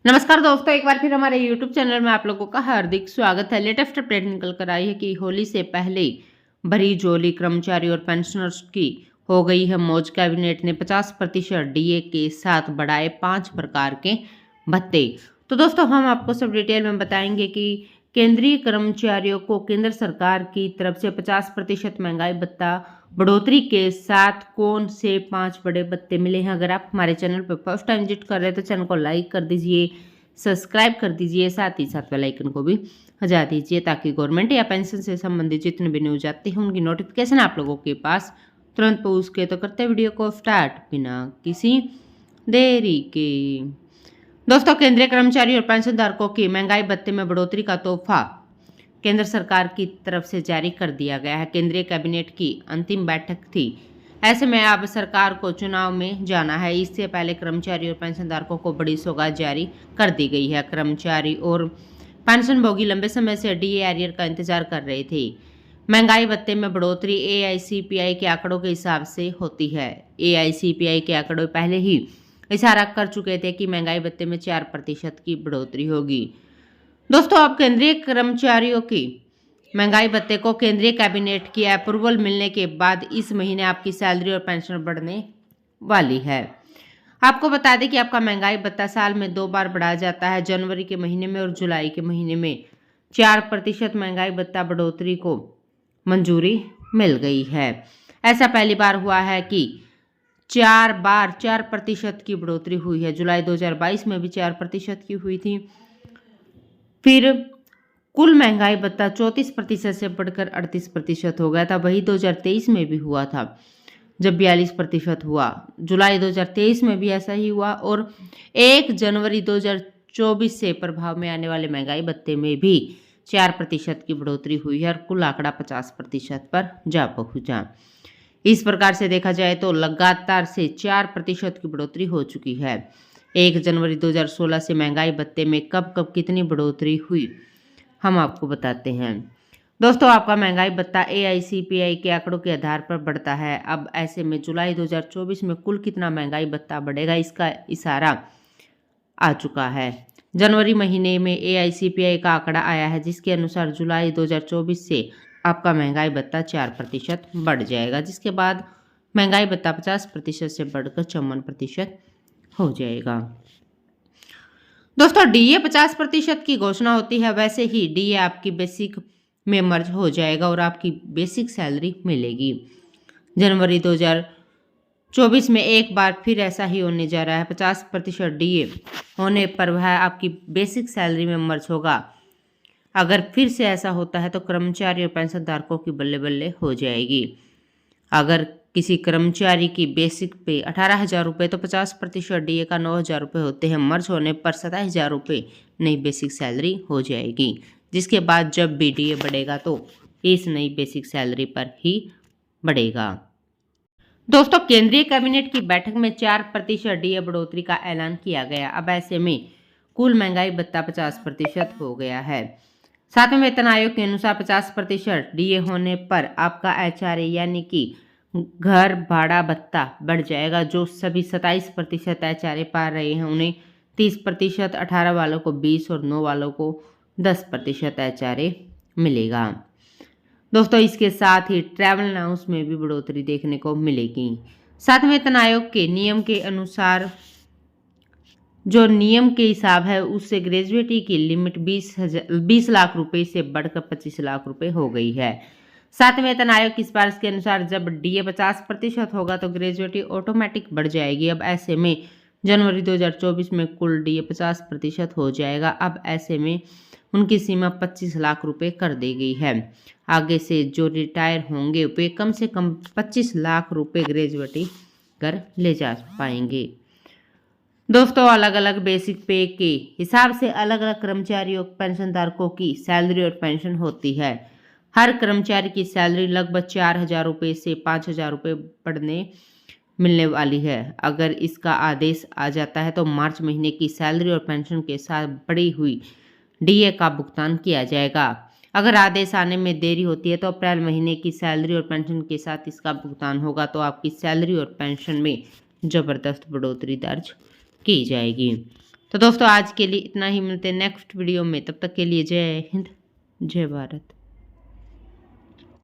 नमस्कार दोस्तों, एक बार फिर हमारे YouTube चैनल में आप लोगों का हार्दिक स्वागत है। लेटेस्ट अपडेट निकल कर आई है कि होली से पहले भरी झोली कर्मचारी और पेंशनर्स की हो गई है मौज। कैबिनेट ने 50% डीए के साथ बढ़ाए 5 प्रकार के भत्ते। तो दोस्तों, हम आपको सब डिटेल में बताएंगे कि केंद्रीय कर्मचारियों को केंद्र सरकार की तरफ से 50% महंगाई भत्ता बढ़ोतरी के साथ कौन से 5 बड़े भत्ते मिले हैं। अगर आप हमारे चैनल पर फर्स्ट टाइम विजिट कर रहे हैं तो चैनल को लाइक कर दीजिए, सब्सक्राइब कर दीजिए, साथ ही साथ बेल आइकन को भी बजा दीजिए ताकि गवर्नमेंट या पेंशन से संबंधित जितने भी न्यूज आते हैं उनकी नोटिफिकेशन आप लोगों के पास तुरंत पहुंच के। तो करते वीडियो को स्टार्ट बिना किसी देरी के। दोस्तों, केंद्रीय कर्मचारी और पेंशनधारकों की महंगाई भत्ते में बढ़ोतरी का तोहफा केंद्र सरकार की तरफ से जारी कर दिया गया है। केंद्रीय कैबिनेट की अंतिम बैठक थी, ऐसे में अब सरकार को चुनाव में जाना है। इससे पहले कर्मचारी और पेंशनधारकों को बड़ी सौगात जारी कर दी गई है। कर्मचारी और पेंशनभोगी लंबे समय से डीए एरियर का इंतजार कर रहे थे। महंगाई भत्ते में बढ़ोतरी एआईसीपीआई के आंकड़ों के हिसाब से होती है। एआईसीपीआई के आंकड़े पहले ही इशारा कर चुके थे कि महंगाई भत्ते में 4% की बढ़ोतरी होगी। दोस्तों, अब केंद्रीय कर्मचारियों की महंगाई भत्ते को केंद्रीय कैबिनेट की अप्रूवल मिलने के बाद इस महीने आपकी सैलरी और पेंशन बढ़ने वाली है। आपको बता दें कि आपका महंगाई भत्ता साल में 2 बार बढ़ाया जाता है, जनवरी के महीने में और जुलाई के महीने में। 4% महंगाई भत्ता बढ़ोतरी को मंजूरी मिल गई है। ऐसा पहली बार हुआ है कि 4% की बढ़ोतरी हुई है। जुलाई 2022 में भी 4% की हुई थी। फिर कुल महंगाई भत्ता 34% से बढ़कर 38% हो गया था। वही 2023 में भी हुआ था जब 42% हुआ। जुलाई 2023 में भी ऐसा ही हुआ और 1 जनवरी 2024 से प्रभाव में आने वाले महंगाई भत्ते में भी 4% की बढ़ोतरी हुई है और कुल आंकड़ा 50% पर जा पहुंचा। इस प्रकार से देखा जाए तो लगातार से 4% की बढ़ोतरी हो चुकी है। 1 जनवरी 2016 से महंगाई भत्ते में कब कब कितनी बढ़ोतरी हुई हम आपको बताते हैं। दोस्तों, आपका महंगाई भत्ता एआईसीपीआई के आंकड़ों के आधार पर बढ़ता है। अब ऐसे में जुलाई 2024 में कुल कितना महंगाई भत्ता बढ़ेगा इसका इशारा आ चुका है। जनवरी महीने में एआईसीपीआई का आंकड़ा आया है जिसके अनुसार जुलाई 2024 से आपका महंगाई भत्ता 4% बढ़ जाएगा, जिसके बाद महंगाई भत्ता 50% से बढ़कर 54% हो जाएगा। दोस्तों, डीए 50% की घोषणा होती है, वैसे ही डीए आपकी बेसिक में मर्ज हो जाएगा और आपकी बेसिक सैलरी मिलेगी। जनवरी 2024 में एक बार फिर ऐसा ही होने जा रहा है। 50% डीए होने पर वह आपकी बेसिक सैलरी में मर्ज होगा। अगर फिर से ऐसा होता है तो कर्मचारी और पेंशनधारकों की बल्ले बल्ले हो जाएगी। अगर किसी कर्मचारी की बेसिक पे 18,000 रुपये तो 50% डीए का 9,000 रुपये होते हैं। मर्ज होने पर 27,000 रुपये नई बेसिक सैलरी हो जाएगी, जिसके बाद जब भी डीए बढ़ेगा तो इस नई बेसिक सैलरी पर ही बढ़ेगा। दोस्तों, केंद्रीय कैबिनेट की बैठक में 4% डीए बढ़ोतरी का ऐलान किया गया। अब ऐसे में कुल महंगाई भत्ता 50% हो गया है। सातवें वेतन आयोग के अनुसार 50% डीए होने पर आपका एचआरए यानी कि घर भाड़ा भत्ता बढ़ जाएगा। जो सभी 27% एचआरए पा रहे हैं उन्हें 30%, 18 वालों को 20 और 9 वालों को 10% एचआरए मिलेगा। दोस्तों, इसके साथ ही ट्रैवल अलाउंस में भी बढ़ोतरी देखने को मिलेगी। सातवें वेतन आयोग के नियम के अनुसार जो नियम के हिसाब है उससे ग्रेजुएटी की लिमिट 20 लाख रुपए से बढ़कर 25 लाख रुपए हो गई है। सातवें वेतन आयोग की सिफारिश के अनुसार जब डीए 50% होगा तो ग्रेजुएटी ऑटोमेटिक बढ़ जाएगी। अब ऐसे में जनवरी 2024 में कुल डीए 50% हो जाएगा। अब ऐसे में उनकी सीमा 25 लाख रुपए कर दी गई है। आगे से जो रिटायर होंगे वे कम से कम 25 लाख रुपए ग्रेजुएटी कर ले जा पाएंगे। दोस्तों, अलग अलग बेसिक पे के हिसाब से अलग अलग कर्मचारियों पेंशनधारकों की सैलरी और पेंशन होती है। हर कर्मचारी की सैलरी लगभग 4,000 रुपये से 5,000 रुपये बढ़ने मिलने वाली है। अगर इसका आदेश आ जाता है तो मार्च महीने की सैलरी और पेंशन के साथ बढ़ी हुई डीए का भुगतान किया जाएगा। अगर आदेश आने में देरी होती है तो अप्रैल महीने की सैलरी और पेंशन के साथ इसका भुगतान होगा तो आपकी सैलरी और पेंशन में जबरदस्त बढ़ोतरी दर्ज की जाएगी। तो दोस्तों आज के लिए इतना ही, मिलते हैं नेक्स्ट वीडियो में। तब तक के लिए जय हिंद, जय भारत।